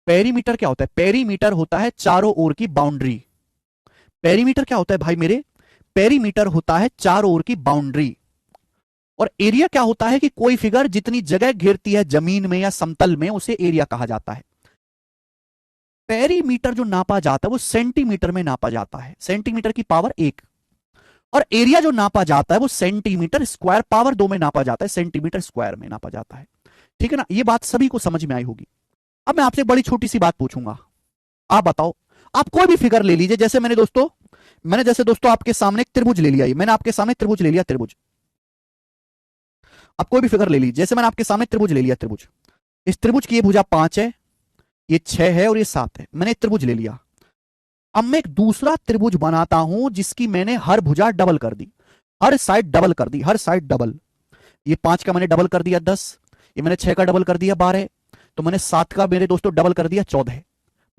पेरीमीटर क्या होता है, पेरीमीटर होता है चारों ओर की बाउंड्री। पेरीमीटर क्या होता है भाई मेरे, पेरीमीटर होता है चारों ओर की बाउंड्री। और एरिया क्या होता है कि कोई फिगर जितनी जगह घेरती है जमीन में या समतल में, उसे एरिया कहा जाता है। पेरीमीटर जो नापा जाता है वो सेंटीमीटर में नापा जाता है, सेंटीमीटर की पावर 1। और एरिया जो नापा जाता है वो सेंटीमीटर स्क्वायर पावर 2 में नापा जाता है, सेंटीमीटर स्क्वायर में नापा जाता है, ठीक है ना। ये बात सभी को समझ में आई होगी। अब मैं आपसे बड़ी छोटी सी बात पूछूंगा, आप बताओ, आप कोई भी फिगर ले लीजिए। जैसे मैंने दोस्तों आपके सामने एक त्रिभुज ले लिया, मैंने आपके सामने त्रिभुज ले लिया, त्रिभुज। आप कोई भी फिगर ले लीजिए, जैसे मैंने आपके सामने त्रिभुज ले लिया, त्रिभुज। इस त्रिभुज की ये भुजा 5 है, ये 6 है और ये 7 है, मैंने त्रिभुज ले लिया। अब मैं एक दूसरा त्रिभुज बनाता हूं जिसकी मैंने हर भुजा डबल कर दी, हर साइड डबल कर दी, हर साइड डबल। ये 5 का मैंने डबल कर दिया 10, ये मैंने 6 का डबल कर दिया 12, तो मैंने 7 का मेरे दोस्तों डबल कर दिया 14।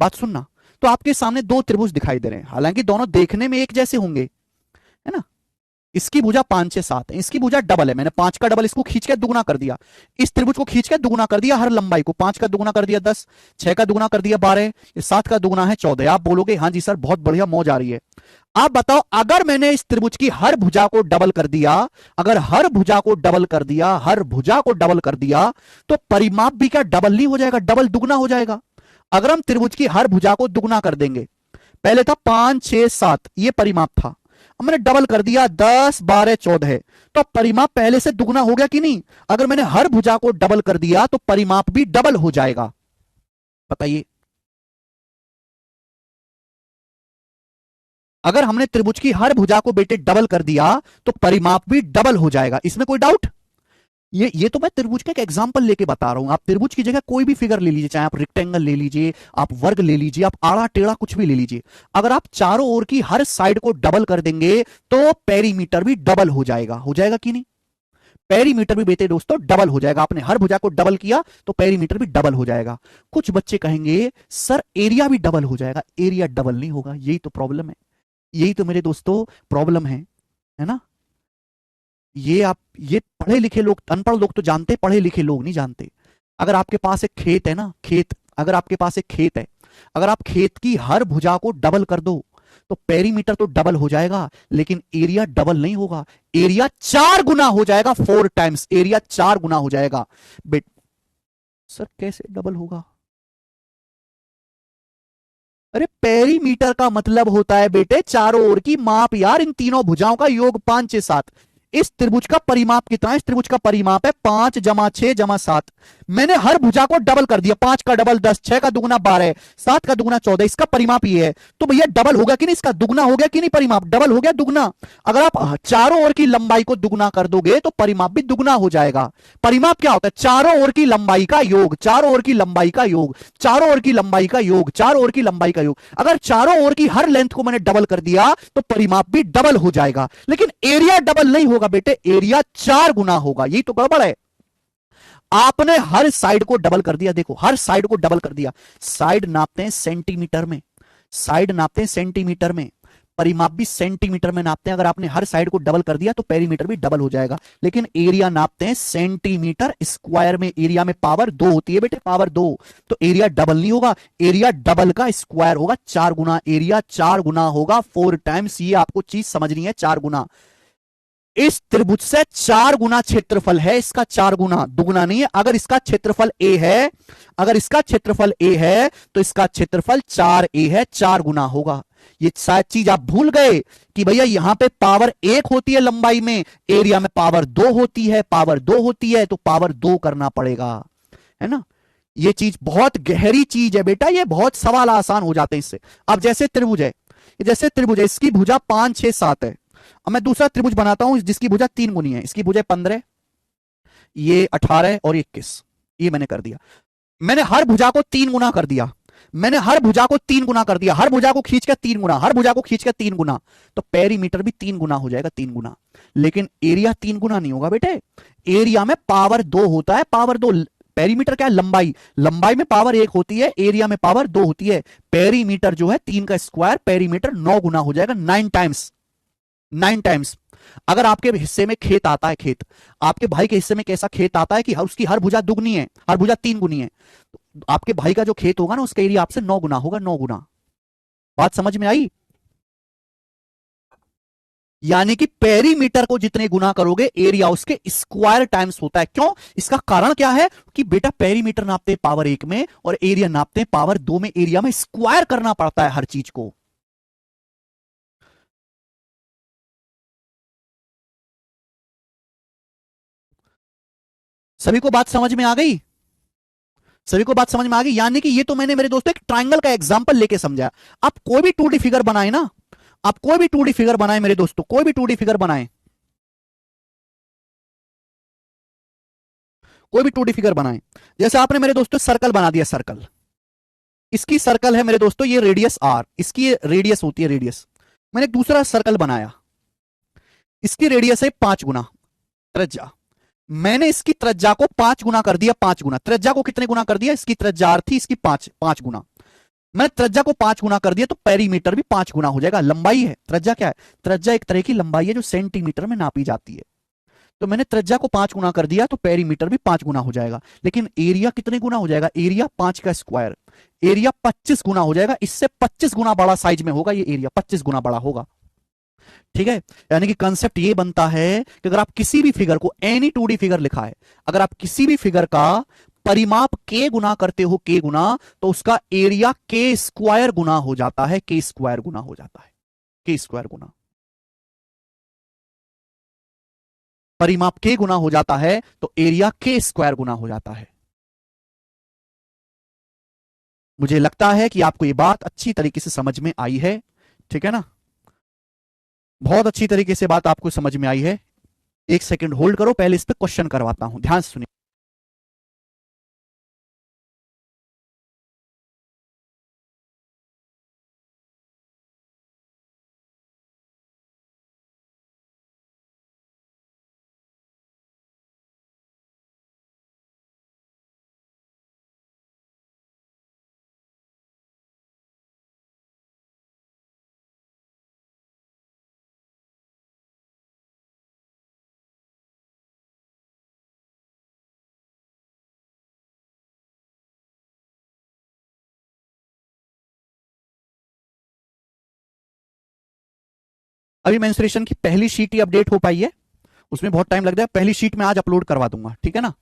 बात सुनना, तो आपके सामने 2 त्रिभुज दिखाई दे रहे हैं, हालांकि दोनों देखने में एक जैसे होंगे, है ना, इसकी भुजा 5 6 7 है, इसकी भुजा डबल है, मैंने 5 का डबल इसको खींच के दुगुना कर दिया, इस त्रिभुज को खींच के दुगुना कर दिया, हर लंबाई को 5 का दुगुना कर दिया 10, 6 का दुगुना कर दिया 12, 7 का दुगुना है 14। आप बोलोगे हाँ जी सर बहुत बढ़िया मौज आ रही है। आप बताओ अगर मैंने इस त्रिभुज की हर भुजा को डबल कर दिया, अगर हर भुजा को डबल कर दिया, हर भुजा को डबल कर दिया, तो परिमाप भी क्या डबल नहीं हो जाएगा, डबल दुगना हो जाएगा। अगर हम त्रिभुज की हर भुजा को दुगना कर देंगे, पहले था 5 6 7 ये परिमाप था, अब मैंने डबल कर दिया 10 12 14, तो परिमाप पहले से दुगना हो गया कि नहीं। अगर मैंने हर भुजा को डबल कर दिया तो परिमाप भी डबल हो जाएगा। बताइए, अगर हमने त्रिभुज की हर भुजा को बेटे डबल कर दिया तो परिमाप भी डबल हो जाएगा, इसमें कोई डाउट। ये तो मैं त्रिभुज का एक एग्जांपल लेके बता रहा हूं। आप त्रिभुज की जगह कोई भी फिगर ले लीजिए, चाहे आप रेक्टेंगल ले लीजिए, आप वर्ग ले लीजिए, आप आड़ा टेढ़ा कुछ भी ले लीजिए, अगर आप चारों ओर की हर साइड को डबल कर देंगे तो पेरीमीटर भी डबल हो जाएगा। हो जाएगा कि नहीं, पेरीमीटर भी बेटे दोस्तों डबल हो जाएगा। आपने हर भुजा को डबल किया तो पेरीमीटर भी डबल हो जाएगा। कुछ बच्चे कहेंगे सर एरिया भी डबल हो जाएगा, एरिया डबल नहीं होगा, यही तो प्रॉब्लम है, यही तो मेरे दोस्तों प्रॉब्लम है ना। ये पढ़े लिखे लोग, अनपढ़ लोग तो जानते, पढ़े लिखे लोग नहीं जानते। अगर आपके पास एक खेत है ना, खेत, अगर आपके पास एक खेत है, अगर आप खेत की हर भुजा को डबल कर दो तो पेरीमीटर तो डबल हो जाएगा, लेकिन एरिया डबल नहीं होगा, एरिया 4 गुना हो जाएगा, 4 टाइम्स एरिया 4 गुना हो जाएगा। बेट सर कैसे डबल होगा? अरे पेरीमीटर का मतलब होता है बेटे चारों ओर की माप यार, इन तीनों भुजाओं का योग 5 6 7। इस त्रिभुज का परिमाप कितना है? इस त्रिभुज का परिमाप है 5 जमा 6 जमा 7। मैंने हर भुजा को डबल कर दिया, 5 का डबल 10, 6 का दुगुना 12, 7 का दुगुना 14, इसका परिमाप ये है। तो भैया डबल हो गया कि नहीं, इसका दुगुना हो गया कि नहीं, परिमाप डबल हो गया, दुगुना। अगर आप चारों ओर की लंबाई को दुगुना कर दोगे तो परिमाप भी दुगुना हो जाएगा। परिमाप क्या होता है? चारों ओर की लंबाई का योग, चारों ओर की लंबाई का योग, चारों ओर की लंबाई का योग, चारों ओर की लंबाई का योग। अगर चारों ओर की हर लेंथ को मैंने डबल कर दिया तो परिमाप भी डबल हो जाएगा, लेकिन एरिया डबल नहीं होगा बेटे, एरिया 4 गुना होगा। यही तो गड़बड़ है। आपने हर साइड को डबल कर दिया, देखो हर साइड को डबल कर दिया। साइड नापते हैं सेंटीमीटर में, साइड नापते हैं सेंटीमीटर में, परिमाप भी सेंटीमीटर में नापते हैं। अगर आपने हर साइड को डबल कर दिया तो पेरीमीटर भी डबल हो जाएगा, लेकिन एरिया नापते हैं सेंटीमीटर स्क्वायर में। एरिया में पावर 2 होती है बेटे, पावर 2, तो एरिया डबल नहीं होगा, एरिया डबल का स्क्वायर होगा, 4 गुना। एरिया 4 गुना होगा, 4 टाइम्स। ये आपको चीज समझनी है, 4 गुना। इस त्रिभुज से 4 गुना क्षेत्रफल है, इसका 4 गुना, दुगुना नहीं है। अगर इसका क्षेत्रफल ए है, अगर इसका क्षेत्रफल ए है तो इसका क्षेत्रफल 4a है, 4 गुना होगा। ये शायद चीज आप भूल गए कि भैया यहां पे पावर 1 होती है लंबाई में, एरिया में पावर 2 होती है, पावर 2 होती है तो पावर 2 करना पड़ेगा, है ना। ये चीज बहुत गहरी चीज है बेटा, ये बहुत सवाल आसान हो जाते हैं इससे। अब जैसे त्रिभुज है, जैसे त्रिभुज है, इसकी भुजा 5 6 7 है। अब मैं दूसरा त्रिभुज बनाता हूं जिसकी भुजा 3 गुनी है, इसकी भुजा 15, ये 18 और 21, ये मैंने कर दिया। मैंने हर भुजा को 3 गुना कर दिया, मैंने हर भुजा को 3 गुना कर दिया, हर भुजा को खींच कर 3 गुना, हर भुजा को खींच कर 3 गुना, तो पेरीमीटर भी 3 गुना हो जाएगा, 3 गुना। लेकिन एरिया 3 गुना नहीं होगा बेटे, एरिया में पावर 2 होता है, पावर 2। पेरीमीटर क्या है? लंबाई, लंबाई में पावर 1 होती है, एरिया में पावर 2 होती है। पेरीमीटर जो है 3 का स्क्वायर, पेरीमीटर 9 गुना हो जाएगा, 9 टाइम्स, 9 टाइम्स। अगर आपके हिस्से में खेत आता है, खेत आपके भाई के हिस्से में कैसा खेत आता है कि उसकी हर भुजा दुगनी है, हर भुजा 3 गुनी है, तो आपके भाई का जो खेत होगा ना उसका एरिया आपसे 9 गुना होगा, 9 गुना। बात समझ में आई? यानी कि पेरीमीटर को जितने गुना करोगे एरिया उसके स्क्वायर टाइम्स होता है। क्यों? इसका कारण क्या है कि बेटा पेरीमीटर नापते हैं पावर 1 में और एरिया नापते हैं पावर 2 में, एरिया में स्क्वायर करना पड़ता है हर चीज को। सभी को बात समझ में आ गई? सभी को बात समझ में आ गई? यानी कि ये तो मैंने मेरे दोस्तों एक ट्रायंगल का एग्जांपल लेके समझा। आप कोई भी 2D फिगर बनाए ना, आप कोई भी 2D फिगर बनाए मेरे दोस्तों, कोई भी 2D फिगर बनाए, कोई भी 2D फिगर बनाए, जैसे आपने मेरे दोस्तों सर्कल बना दिया, सर्कल, इसकी सर्कल है मेरे दोस्तों ये रेडियस r, इसकी रेडियस होती है रेडियस। मैंने एक दूसरा सर्कल बनाया, इसकी रेडियस है 5 गुना त्रिज्या। मैंने इसकी त्रिज्या को 5 गुना कर दिया, 5 गुना। त्रिज्या को कितने गुना कर दिया? इसकी त्रिज्या r थी, इसकी 5 गुना। मैंने त्रिज्या को 5 गुना कर दिया तो पेरीमीटर भी 5 गुना हो जाएगा। लंबाई है, त्रिज्या क्या है? त्रिज्या एक तरह की लंबाई है जो सेंटीमीटर में नापी जाती है। तो मैंने त्रिज्या को 5 गुना कर दिया तो पेरीमीटर भी 5 गुना हो जाएगा। लेकिन एरिया कितने गुना हो जाएगा? एरिया 5 का स्क्वायर, एरिया 25 गुना हो जाएगा। इससे 25 गुना बड़ा साइज में होगा, ये एरिया 25 गुना बड़ा होगा। ठीक है, यानी कि कंसेप्ट ये बनता है कि अगर आप किसी भी फिगर को, एनी 2D फिगर लिखा है, अगर आप किसी भी फिगर का परिमाप के गुना करते हो, के गुना, तो उसका एरिया के स्क्वायर गुना हो जाता है, के स्क्वायर गुना हो जाता है, के स्क्वायर गुना। परिमाप के गुना हो जाता है तो एरिया के स्क्वायर गुना हो जाता है। मुझे लगता है कि आपको यह बात अच्छी तरीके से समझ में आई है। ठीक है ना, बहुत अच्छी तरीके से बात आपको समझ में आई है। एक सेकंड होल्ड करो, पहले इस पे क्वेश्चन करवाता हूं, ध्यान से सुनिए। अभी मेंस्ट्रुएशन की पहली शीट ही अपडेट हो पाई है, उसमें बहुत टाइम लग जाए। पहली शीट में आज अपलोड करवा दूंगा, ठीक है ना।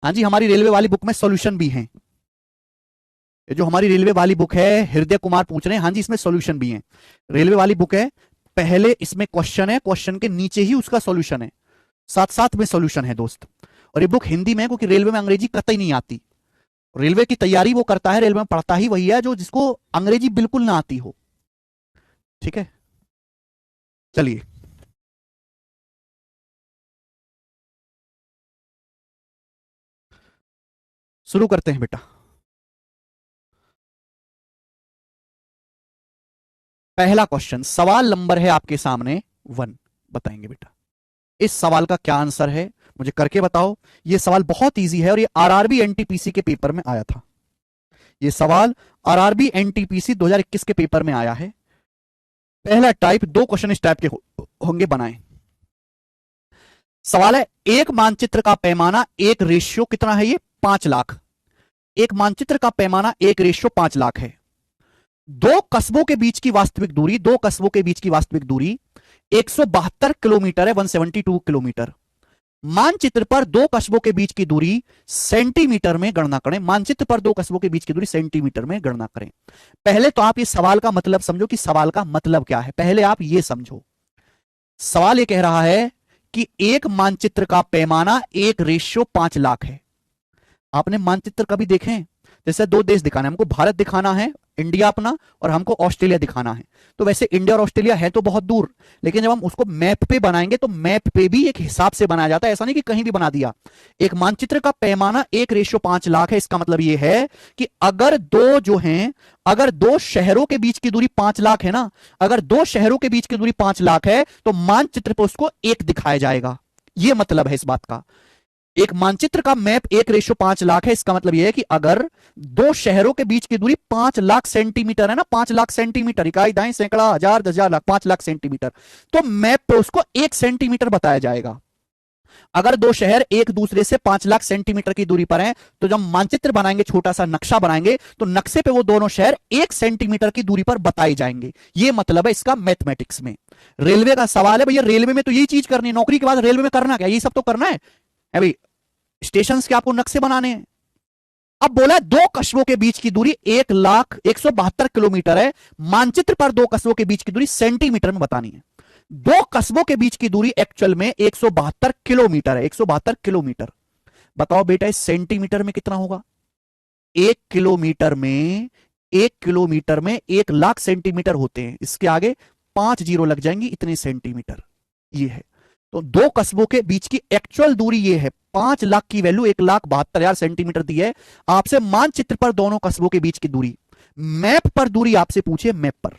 हाँ जी, हमारी रेलवे वाली बुक में सॉल्यूशन भी है। ये जो हमारी रेलवे वाली बुक है, हृदय कुमार पूछ रहे हैं, हाँ जी इसमें सॉल्यूशन भी है। रेलवे वाली बुक है, पहले इसमें क्वेश्चन है, क्वेश्चन के नीचे ही उसका सॉल्यूशन है, साथ साथ में सॉल्यूशन है दोस्त। और ये बुक हिंदी में है क्योंकि रेलवे में अंग्रेजी कतई नहीं आती। रेलवे की तैयारी वो करता है, रेलवे में पढ़ता ही वही है जो जिसको अंग्रेजी बिल्कुल ना आती हो। ठीक है, चलिए शुरू करते हैं बेटा। पहला क्वेश्चन, सवाल नंबर है आपके सामने 1, बताएंगे बेटा इस सवाल का क्या आंसर है, मुझे करके बताओ। यह सवाल बहुत इजी है और ये आरआरबी एनटीपीसी के पेपर में आया था। यह सवाल आरआरबी एनटीपीसी 2021 के पेपर में आया है। पहला टाइप, 2 क्वेश्चन इस टाइप के होंगे बनाए। सवाल है, एक मानचित्र का पैमाना एक रेशियो कितना है? ये 5 लाख। एक मानचित्र का पैमाना एक रेशियो 5 लाख है। दो कस्बों के बीच की वास्तविक दूरी, 2 कस्बों के बीच की वास्तविक दूरी 172 किलोमीटर है, 172 किलोमीटर। मानचित्र पर 2 कस्बों के बीच की दूरी सेंटीमीटर में गणना करें। मानचित्र पर 2 कस्बों के बीच की दूरी सेंटीमीटर में गणना करें। पहले तो आप इस सवाल का मतलब समझो कि सवाल का मतलब क्या है। पहले आप यह समझो, सवाल यह कह रहा है कि एक मानचित्र का पैमाना 1:5 लाख है। आपने मानचित्र कभी देखे हैं? जैसे 2 देश दिखाना है, हमको भारत दिखाना है, इंडिया अपना, और हमको ऑस्ट्रेलिया दिखाना है। तो वैसे इंडिया और ऑस्ट्रेलिया है तो बहुत दूर, लेकिन जब हम उसको मैप पे बनाएंगे तो मैप पे भी एक हिसाब से बनाया जाता है, ऐसा नहीं कि कहीं भी बना दिया। एक मानचित्र का पैमाना 1:5 लाख है। इसका मतलब यह है कि अगर 2 जो हैं, अगर 2 शहरों के बीच की दूरी 5 लाख है ना, अगर 2 शहरों के बीच की दूरी 5 लाख है तो मानचित्र पर उसको 1 दिखाया जाएगा। यह मतलब है इस बात का। एक मानचित्र का मैप 1:5 लाख है। इसका मतलब यह है कि अगर 2 शहरों के बीच की दूरी 5 लाख सेंटीमीटर है ना, 5 लाख सेंटीमीटर, इकाई, दाएं, सैकड़ा, हजार, 10,000, लाख, 5 लाख सेंटीमीटर, तो मैप पे उसको 1 सेंटीमीटर बताया जाएगा। अगर 2 शहर एक दूसरे से 5 लाख सेंटीमीटर की दूरी पर हैं, तो जब मानचित्र बनाएंगे, छोटा सा नक्शा बनाएंगे, तो नक्शे पे वो दोनों शहर 1 सेंटीमीटर की दूरी पर बताए जाएंगे। ये मतलब है इसका मैथमेटिक्स में। रेलवे का सवाल है भैया, रेलवे में तो यही चीज करनी है, नौकरी के बाद रेलवे में करना क्या? ये सब तो करना है भाई, स्टेशन के आपको नक्शे बनाने हैं। अब बोला 2 कस्बों के बीच की दूरी 1,172 किलोमीटर है। मानचित्र पर 2 कस्बों के बीच की दूरी सेंटीमीटर में बतानी है। 2 कस्बों के बीच की दूरी एक्चुअल में 172 किलोमीटर है, 172 किलोमीटर। बताओ बेटा इस सेंटीमीटर में कितना होगा? 1 किलोमीटर में, 1 किलोमीटर में 1 लाख सेंटीमीटर होते हैं। इसके आगे 5 जीरो लग जाएंगी, इतने सेंटीमीटर ये है। तो 2 कस्बों के बीच की एक्चुअल दूरी ये है। 5 लाख की वैल्यू 1,72,000 सेंटीमीटर दी है। आपसे मानचित्र पर दोनों कस्बों के बीच की दूरी, मैप पर दूरी आपसे पूछे, मैप पर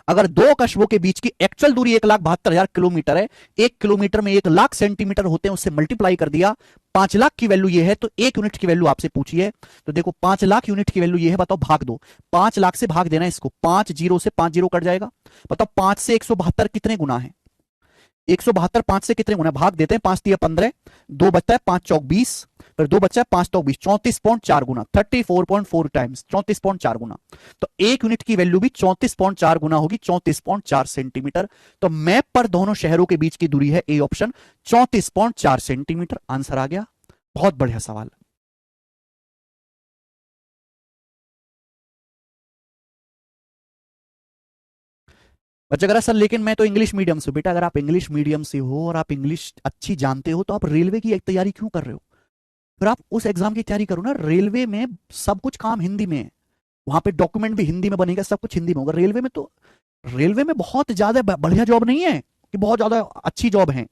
अगर दो कस्बों के बीच की एक्चुअल दूरी 1,72,000 किलोमीटर है, 1 किलोमीटर में 1,00,000 सेंटीमीटर होते हैं, उससे मल्टीप्लाई कर दिया, 5 लाख की वैल्यू ये है, तो 1 यूनिट की वैल्यू आपसे पूछी है। तो देखो 5 लाख यूनिट की वैल्यू ये है, बताओ भाग दो, 5 लाख से भाग देना है इसको, 5 जीरो से 5 जीरो कट जाएगा। बताओ 5 से 172 कितने गुना है? 172 5 से कितने गुना, भाग देते हैं, 5 दिया 15, 2 बचता है 5 चौक 20, फिर 2 बच्चा है 5 तो 20, 34.4 गुना, 34.4 टाइम्स 34.4 गुना। तो 1 यूनिट की वैल्यू भी 34.4 गुना होगी, 34.4 सेंटीमीटर। तो मैप पर दोनों शहरों के बीच की दूरी है ए ऑप्शन, 34.4 सेंटीमीटर। आंसर आ गया। बहुत बढ़िया सवाल। बच्चा कह सर लेकिन मैं तो इंग्लिश मीडियम से। बेटा अगर आप इंग्लिश मीडियम से हो और आप इंग्लिश अच्छी जानते हो तो आप रेलवे की एक तैयारी क्यों कर रहे हो? फिर आप उस एग्जाम की तैयारी करो ना। रेलवे में सब कुछ काम हिंदी में है, वहां पे डॉक्यूमेंट भी हिंदी में बनेगा, सब कुछ हिंदी में होगा। रेलवे में तो, रेलवे में बहुत ज्यादा बढ़िया जॉब नहीं है कि बहुत ज्यादा अच्छी जॉब है,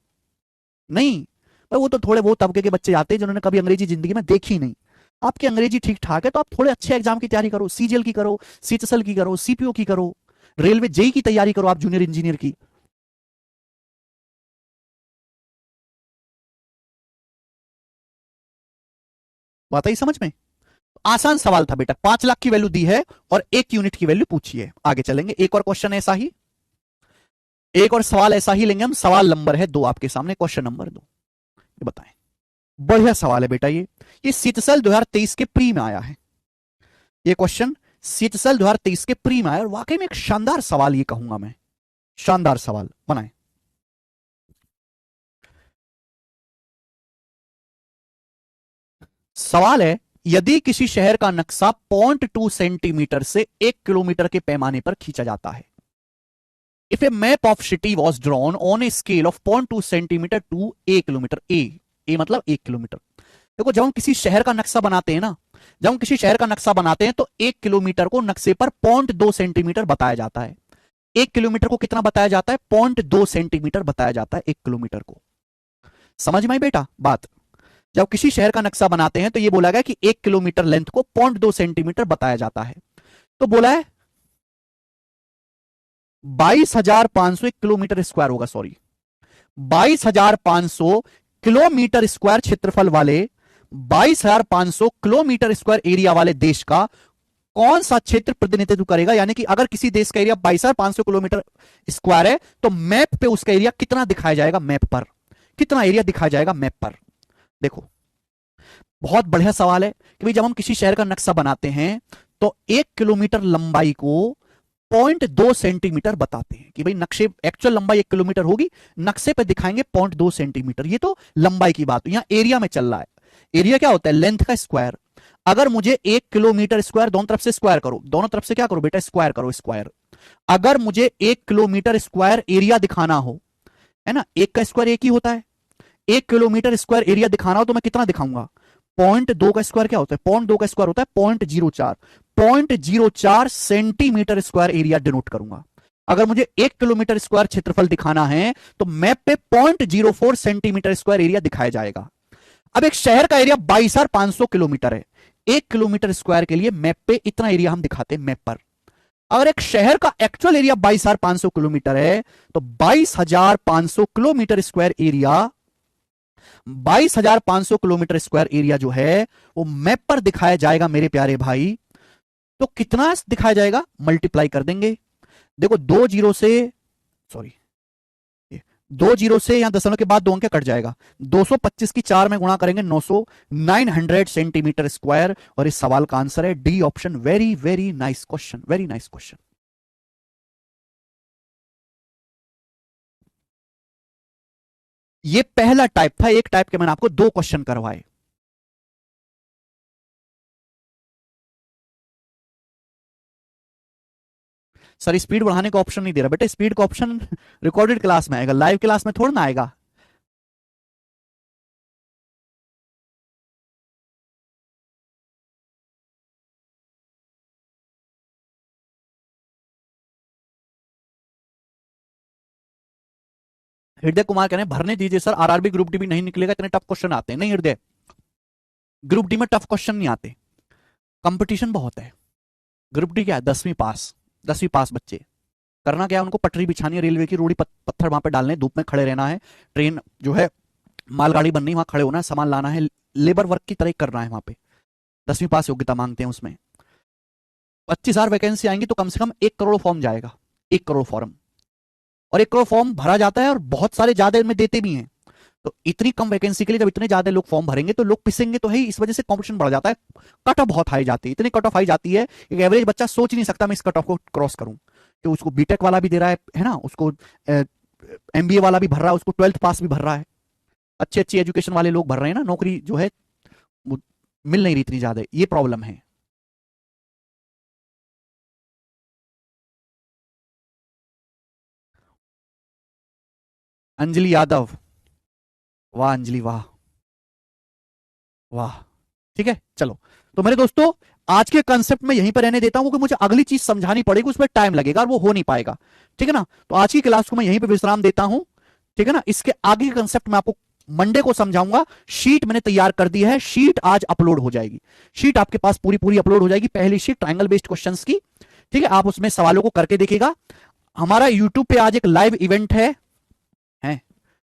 नहीं। पर वो तो थोड़े वो तबके के बच्चे आते हैं जिन्होंने कभी अंग्रेजी जिंदगी में देखी नहीं। आपकी अंग्रेजी ठीक ठाक है तो आप थोड़े अच्छे एग्जाम की तैयारी करो, सीजीएल की करो, सीएचएसएल की करो, सीपीओ की करो, रेलवे जेई की तैयारी करो आप, जूनियर इंजीनियर की। बात आई समझ में? आसान सवाल था बेटा, 5 लाख की वैल्यू दी है और 1 यूनिट की वैल्यू पूछी है। आगे चलेंगे, एक और क्वेश्चन ऐसा ही, एक और सवाल ऐसा ही लेंगे हम। सवाल नंबर है 2 आपके सामने, क्वेश्चन नंबर 2। ये बताएं, बढ़िया सवाल है बेटा ये सीटसल 2023 के प्री में आया है। ये क्वेश्चन सीटसल 2023 के प्री में आया और वाकई में एक शानदार सवाल ये कहूंगा मैं, शानदार सवाल बनाए। सवाल है, यदि किसी शहर का नक्शा 0.2 सेंटीमीटर से 1 किलोमीटर के पैमाने पर खींचा जाता है, if a map of city was drawn on a scale of 0.2 centimetre to a kilometre, a मतलब 1 किलोमीटर। देखो जब हम किसी शहर का नक्शा बनाते हैं ना, जब हम किसी शहर का नक्शा बनाते हैं तो 1 किलोमीटर को नक्शे पर 0.2 सेंटीमीटर बताया जाता है। 1 किलोमीटर को कितना बताया जाता है? 0.2 सेंटीमीटर बताया जाता है 1 किलोमीटर को। समझ में आई बेटा बात? जब किसी शहर का नक्शा बनाते हैं तो ये बोला गया कि 1 किलोमीटर लेंथ को 0.2 सेंटीमीटर बताया जाता है। तो बोला है 22,500 किलोमीटर स्क्वायर होगा, सॉरी 22,500 किलोमीटर स्क्वायर क्षेत्रफल वाले, 22,500 किलोमीटर स्क्वायर एरिया वाले देश का कौन सा क्षेत्र प्रतिनिधित्व करेगा? यानी कि अगर किसी देश का एरिया 22,500 किलोमीटर स्क्वायर है तो मैप पे उसका एरिया कितना दिखाया जाएगा? मैप पर कितना एरिया दिखाया जाएगा मैप पर? देखो बहुत बढ़िया सवाल है कि भाई जब हम किसी शहर का नक्शा बनाते हैं तो 1 किलोमीटर लंबाई को 0.2 सेंटीमीटर बताते हैं कि भाई नक्शे एक्चुअल लंबाई 1 किलोमीटर होगी, नक्शे पे दिखाएंगे 0.2 सेंटीमीटर। ये तो लंबाई की बात, यहां एरिया में चल रहा है। एरिया क्या होता है? लेंथ का स्क्वायर। अगर मुझे 1 किलोमीटर स्क्वायर, दोनों तरफ से स्क्वायर करो, दोनों तरफ से क्या करो बेटा? स्क्वायर करो, स्क्वायर। अगर मुझे 1 किलोमीटर स्क्वायर एरिया दिखाना हो, है ना, एक का स्क्वायर एक ही होता है, 1 किलोमीटर स्क्वायर एरिया दिखाना हो तो मैं कितना दिखाऊंगा? 0.2 का स्क्वायर क्या होता है? 0.2 का स्क्वायर होता है 0.04, 0.04 सेंटीमीटर स्क्वायर एरिया डिनोट करूंगा। अगर मुझे 1 किलोमीटर स्क्वायर क्षेत्रफल दिखाना है तो मैप पे 0.04 सेंटीमीटर स्क्वायर एरिया दिखाया जाएगा। अब एक शहर का एरिया 22,500 किलोमीटर है, 1 किलोमीटर स्क्वायर के लिए मैप पे इतना एरिया हम दिखाते हैं मैप पर। अगर एक शहर का एक्चुअल एरिया 22,500 किलोमीटर है तो 22,500 kilometre square area, 22,500 kilometre square area जो है वो मैप पर दिखाया जाएगा मेरे प्यारे भाई। तो कितना दिखाया जाएगा? मल्टीप्लाई कर देंगे। देखो 2 जीरो से, सॉरी 2 जीरो से यहां दशमलव के बाद 2 अंक कट जाएगा, 225 की 4 में गुणा करेंगे 900, 900 सेंटीमीटर स्क्वायर। और इस सवाल का आंसर है D option. Very very nice question, very nice question. ये पहला टाइप था, एक टाइप के मैंने आपको 2 क्वेश्चन करवाए। सर स्पीड बढ़ाने का ऑप्शन नहीं दे रहा बेटा, स्पीड का ऑप्शन रिकॉर्डेड क्लास में आएगा, लाइव क्लास में थोड़ा ना आएगा। हृदय कुमार कह रहे हैं भरने दीजिए सर, आरआरबी ग्रुप डी भी नहीं निकलेगा, इतने टफ क्वेश्चन आते हैं। नहीं हृदय, ग्रुप डी में टफ क्वेश्चन नहीं आते, कंपटीशन बहुत है। ग्रुप डी क्या है? 10वीं पास, 10वीं पास बच्चे। करना क्या है, उनको पटरी बिछानी है रेलवे की, रोड़ी पत्थर वहां पे डालने, धूप में खड़े रहना है, ट्रेन जो है मालगाड़ी बननी, वहां खड़े होना है, सामान लाना है, लेबर वर्क की तरह करना है वहां पे। 10वीं पास योग्यता मांगते हैं उसमें। 25,000 वैकेंसी आएंगी तो कम से कम 1 करोड़ फॉर्म जाएगा, 1 करोड़ फॉर्म, और 1 करोड़ फॉर्म भरा जाता है और बहुत सारे ज्यादा में देते भी हैं। तो इतनी कम वैकेंसी के लिए जब इतने ज्यादा लोग फॉर्म भरेंगे तो लोग पिसेंगे तो है ही, इस वजह से कंपटीशन बढ़ जाता है। कट ऑफ बहुत हाई जाती है, इतनी कट ऑफ हाई जाती है, एक एवरेज बच्चा सोच ही नहीं सकता मैं इस कट ऑफ को क्रॉस करूं। कि उसको बीटेक वाला भी दे रहा है ना, उसको एमबीए वाला भी भर रहा है, उसको 12th पास भी भर रहा है, अच्छी अच्छी एजुकेशन वाले लोग भर रहे हैं ना, नौकरी जो है वो मिल नहीं रही इतनी ज्यादा, ये प्रॉब्लम है। अंजलि यादव, वाह अंजलि वाह, वाह। ठीक है चलो, तो मेरे दोस्तों आज के कंसेप्ट में यहीं पर रहने देता हूं, क्योंकि मुझे अगली चीज समझानी पड़ेगी, उसमें टाइम लगेगा और वो हो नहीं पाएगा। ठीक है ना, तो आज की क्लास को मैं यहीं पर विश्राम देता हूं। ठीक है ना, इसके आगे के कंसेप्ट मैं आपको मंडे को समझाऊंगा। शीट मैंने तैयार कर दी है, शीट आज अपलोड हो जाएगी, शीट आपके पास पूरी पूरी अपलोड हो जाएगी, पहली शीट ट्रायंगल बेस्ड क्वेश्चंस की। ठीक है, आप उसमें सवालों को करके देखिएगा। हमारा यूट्यूब पे आज एक लाइव इवेंट है,